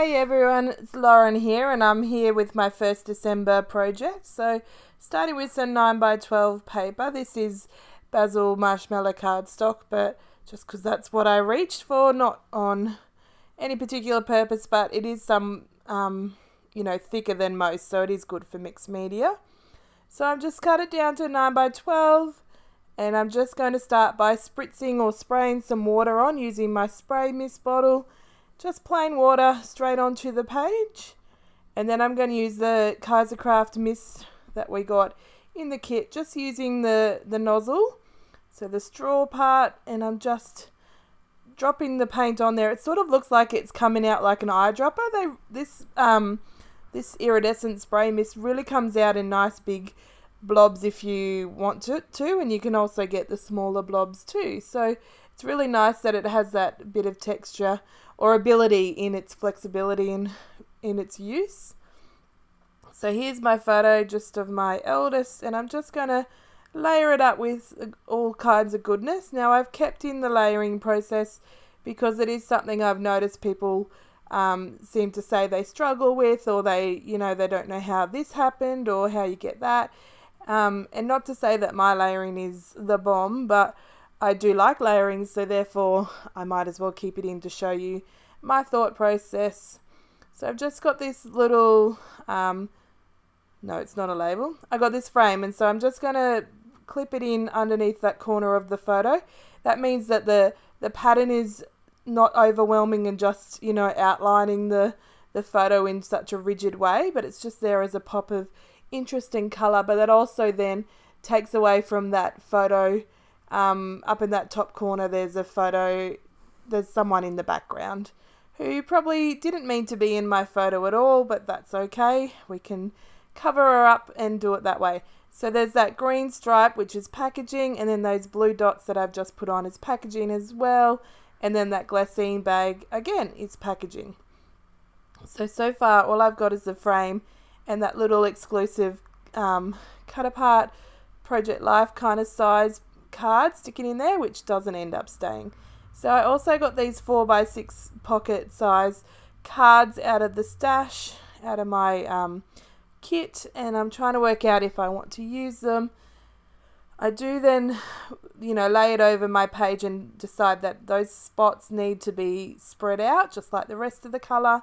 Hey everyone, it's Lauren here, and I'm here with my first December project. So starting with some 9x12 paper. This is Basil marshmallow cardstock, but just because that's what I reached for, not on any particular purpose, but it is some, thicker than most, so it is good for mixed media. So I've just cut it down to 9x12, and I'm just going to start by spritzing or spraying some water on using my spray mist bottle. Just plain water straight onto the page, and then I'm going to use the Kaisercraft mist that we got in the kit, just using the nozzle, so the straw part, and I'm just dropping the paint on there. It sort of looks like it's coming out like an eyedropper. This iridescent spray mist really comes out in nice big blobs if you want it to, and you can also get the smaller blobs too. So it's really nice that it has that bit of texture or ability in its flexibility in its use. So here's my photo just of my eldest, and I'm just going to layer it up with all kinds of goodness. Now I've kept in the layering process because it is something I've noticed people seem to say they struggle with, or they don't know how this happened or how you get that. And not to say that my layering is the bomb, but I do like layering, so therefore I might as well keep it in to show you my thought process. So I've just got this little, no, it's not a label. I got this frame, and so I'm just going to clip it in underneath that corner of the photo. That means that the pattern is not overwhelming and just, outlining the photo in such a rigid way, but it's just there as a pop of interesting colour. But that also then takes away from that photo. Up in that top corner there's a photo, there's someone in the background who probably didn't mean to be in my photo at all, but that's okay. We can cover her up and do it that way. So there's that green stripe, which is packaging, and then those blue dots that I've just put on is packaging as well, and then that glassine bag again is packaging. So far all I've got is the frame and that little exclusive cut apart Project Life kind of size card sticking in there, which doesn't end up staying. So I also got these 4x6 pocket size cards out of the stash, out of my kit, and I'm trying to work out if I want to use them. I do then, lay it over my page and decide that those spots need to be spread out just like the rest of the colour,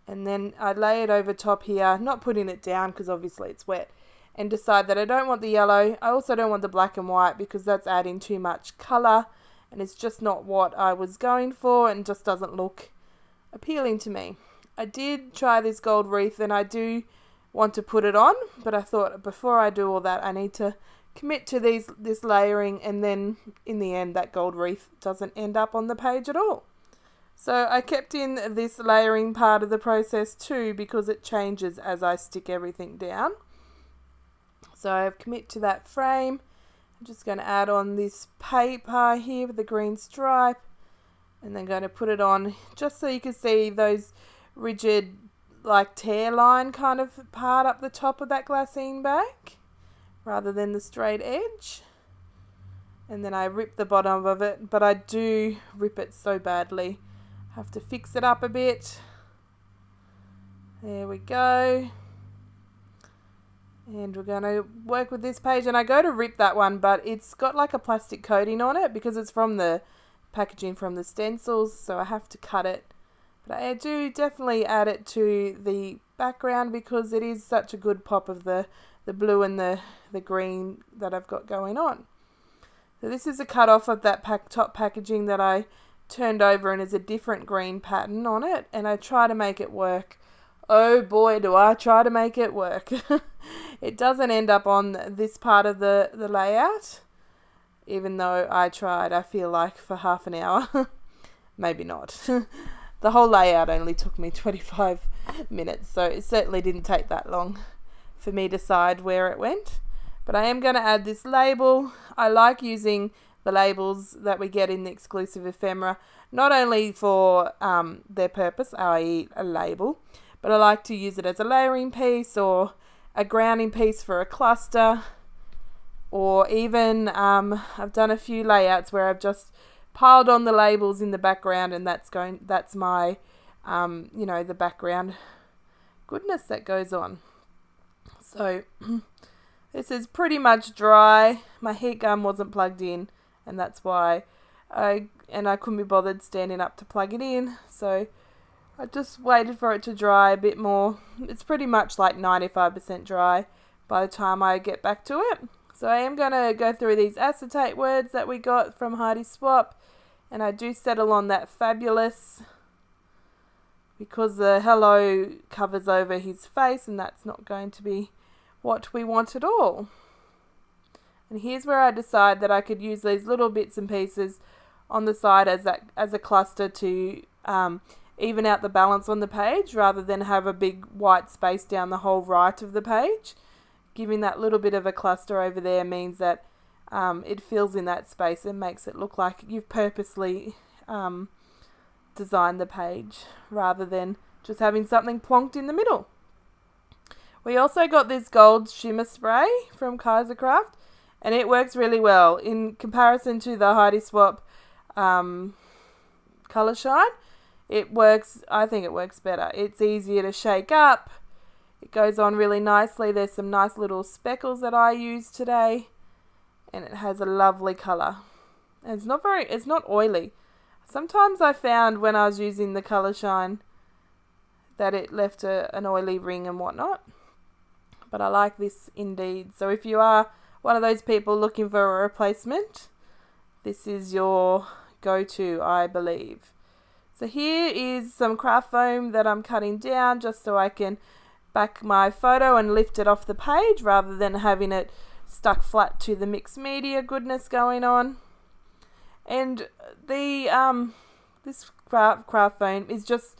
and then I lay it over top here, not putting it down because obviously it's wet, and decide that I don't want the yellow. I also don't want the black and white because that's adding too much colour, and it's just not what I was going for and just doesn't look appealing to me. I did try this gold wreath and I do want to put it on, but I thought before I do all that I need to commit to this layering, and then in the end that gold wreath doesn't end up on the page at all. So I kept in this layering part of the process too because it changes as I stick everything down. So I've committed to that frame. I'm just going to add on this paper here with the green stripe, and then going to put it on just so you can see those rigid like tear line kind of part up the top of that glassine bag rather than the straight edge. And then I rip the bottom of it, but I do rip it so badly. I have to fix it up a bit. There we go. And we're going to work with this page, and I go to rip that one, but it's got like a plastic coating on it because it's from the packaging from the stencils, so I have to cut it. But I do definitely add it to the background because it is such a good pop of the blue and the green that I've got going on. So this is a cut off of that top packaging that I turned over, and is a different green pattern on it, and I try to make it work. Oh boy, do I try to make it work. It doesn't end up on this part of the layout, even though I tried, I feel like, for half an hour. Maybe not. The whole layout only took me 25 minutes, so it certainly didn't take that long for me to decide where it went. But I am going to add this label. I like using the labels that we get in the exclusive ephemera, not only for their purpose, i.e. a label, but I like to use it as a layering piece or a grounding piece for a cluster, or even I've done a few layouts where I've just piled on the labels in the background, and that's my the background goodness that goes on. So this is pretty much dry. My heat gun wasn't plugged in, and that's why I couldn't be bothered standing up to plug it in. So I just waited for it to dry a bit more. It's pretty much like 95% dry by the time I get back to it. So I am going to go through these acetate words that we got from Heidi Swap, and I do settle on that fabulous because the hello covers over his face, and that's not going to be what we want at all. And here's where I decide that I could use these little bits and pieces on the side as a cluster to even out the balance on the page, rather than have a big white space down the whole right of the page. Giving that little bit of a cluster over there means that it fills in that space and makes it look like you've purposely designed the page, rather than just having something plonked in the middle. We also got this gold shimmer spray from Kaisercraft, and it works really well in comparison to the Heidi Swap Colour Shine. I think it works better. It's easier to shake up. It goes on really nicely. There's some nice little speckles that I used today, and it has a lovely colour. And it's not oily. Sometimes I found when I was using the Colour Shine that it left an oily ring and whatnot. But I like this indeed. So if you are one of those people looking for a replacement, this is your go-to, I believe. So here is some craft foam that I'm cutting down just so I can back my photo and lift it off the page, rather than having it stuck flat to the mixed media goodness going on. And this craft foam is just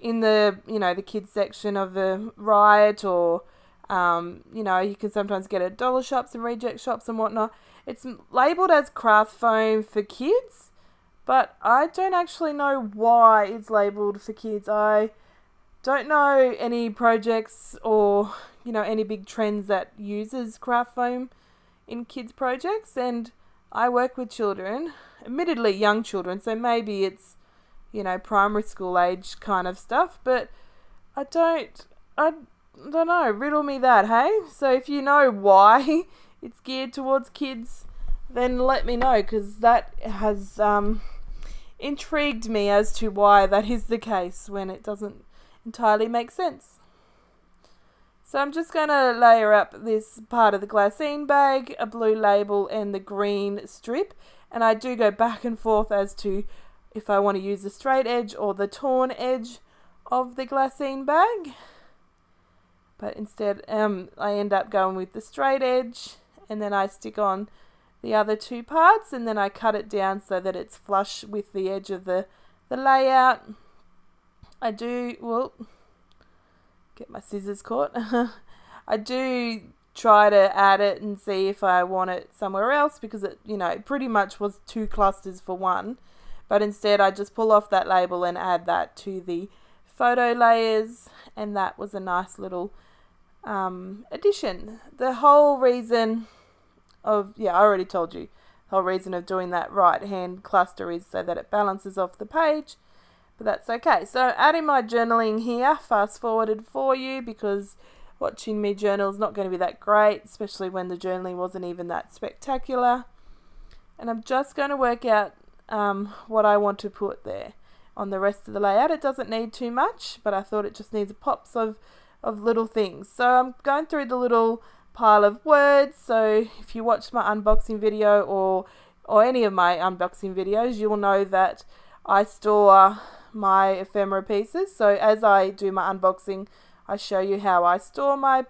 in the the kids section of the Riot, or you can sometimes get it at dollar shops and reject shops and whatnot. It's labelled as craft foam for kids, but I don't actually know why it's labelled for kids. I don't know any projects or any big trends that uses craft foam in kids projects, and I work with children, admittedly young children, so maybe it's primary school age kind of stuff, but I don't know, riddle me that, hey? So if you know why it's geared towards kids, then let me know, because that has intrigued me as to why that is the case when it doesn't entirely make sense. So I'm just going to layer up this part of the glassine bag, a blue label and the green strip, and I do go back and forth as to if I want to use the straight edge or the torn edge of the glassine bag. But instead I end up going with the straight edge, and then I stick on the other two parts, and then I cut it down so that it's flush with the edge of the layout. I do, get my scissors caught. I do try to add it and see if I want it somewhere else, because it pretty much was two clusters for one. But instead I just pull off that label and add that to the photo layers, and that was a nice little addition. The whole reason of, I already told you, the whole reason of doing that right hand cluster is so that it balances off the page, but that's okay. So adding my journaling here, fast forwarded for you, because watching me journal is not going to be that great, especially when the journaling wasn't even that spectacular. And I'm just going to work out what I want to put there on the rest of the layout. It doesn't need too much, but I thought it just needs pops of little things. So I'm going through the little pile of words. So if you watched my unboxing video or any of my unboxing videos, you will know that I store my ephemera pieces. So as I do my unboxing, I show you how I store my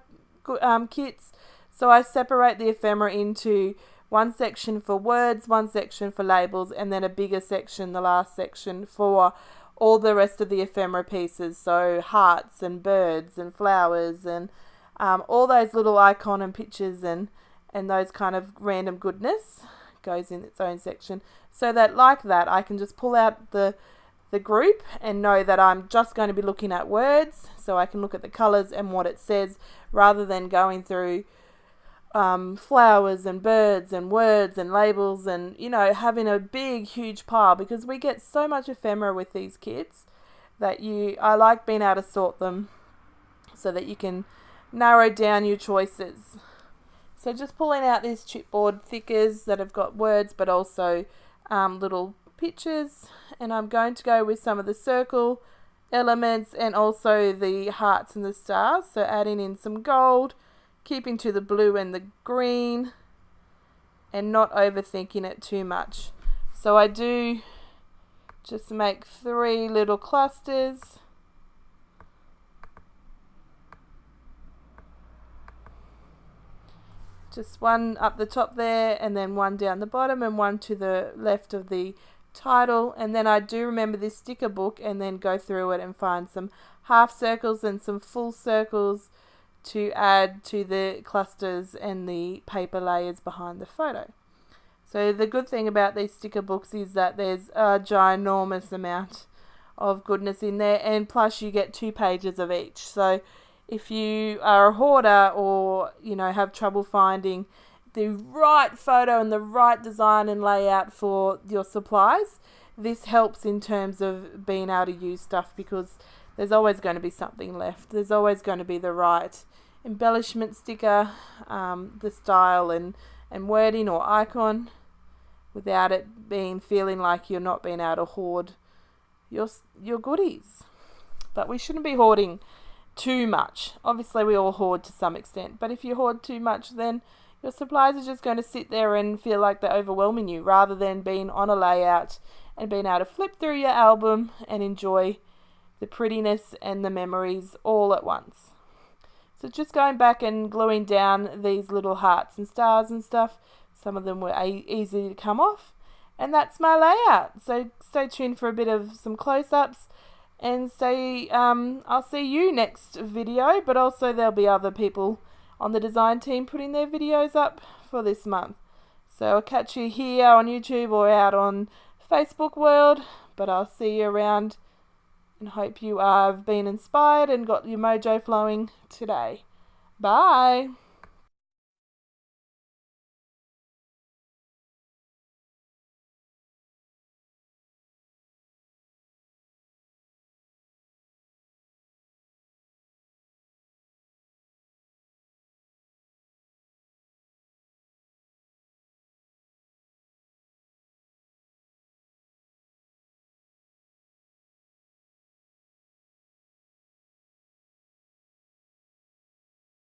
kits. So I separate the ephemera into one section for words, one section for labels, and then a bigger section, the last section, for all the rest of the ephemera pieces. So hearts and birds and flowers and all those little icon and pictures and those kind of random goodness goes in its own section. So that like that, I can just pull out the group and know that I'm just going to be looking at words, so I can look at the colours and what it says, rather than going through flowers and birds and words and labels and having a big huge pile, because we get so much ephemera with these kits I like being able to sort them so that you can narrow down your choices. So just pulling out these chipboard thickers that have got words but also little pictures, and I'm going to go with some of the circle elements and also the hearts and the stars. So adding in some gold, keeping to the blue and the green, and not overthinking it too much. So I do just make 3 little clusters. Just one up the top there, and then one down the bottom, and one to the left of the title. And then I do remember this sticker book and then go through it and find some half circles and some full circles to add to the clusters and the paper layers behind the photo. So the good thing about these sticker books is that there's a ginormous amount of goodness in there, and plus you get 2 pages of each. So if you are a hoarder or have trouble finding the right photo and the right design and layout for your supplies, this helps in terms of being able to use stuff, because there's always going to be something left. There's always going to be the right embellishment sticker, the style and wording or icon, without it feeling like you're not being able to hoard your goodies. But we shouldn't be hoarding too much. Obviously we all hoard to some extent, but if you hoard too much, then your supplies are just going to sit there and feel like they're overwhelming you, rather than being on a layout and being able to flip through your album and enjoy the prettiness and the memories all at once. So just going back and gluing down these little hearts and stars and stuff. Some of them were easy to come off, and that's my layout. So stay tuned for a bit of some close-ups, and I'll see you next video, but also there'll be other people on the design team putting their videos up for this month. So I'll catch you here on YouTube or out on Facebook World, but I'll see you around, and hope you have been inspired and got your mojo flowing today. Bye!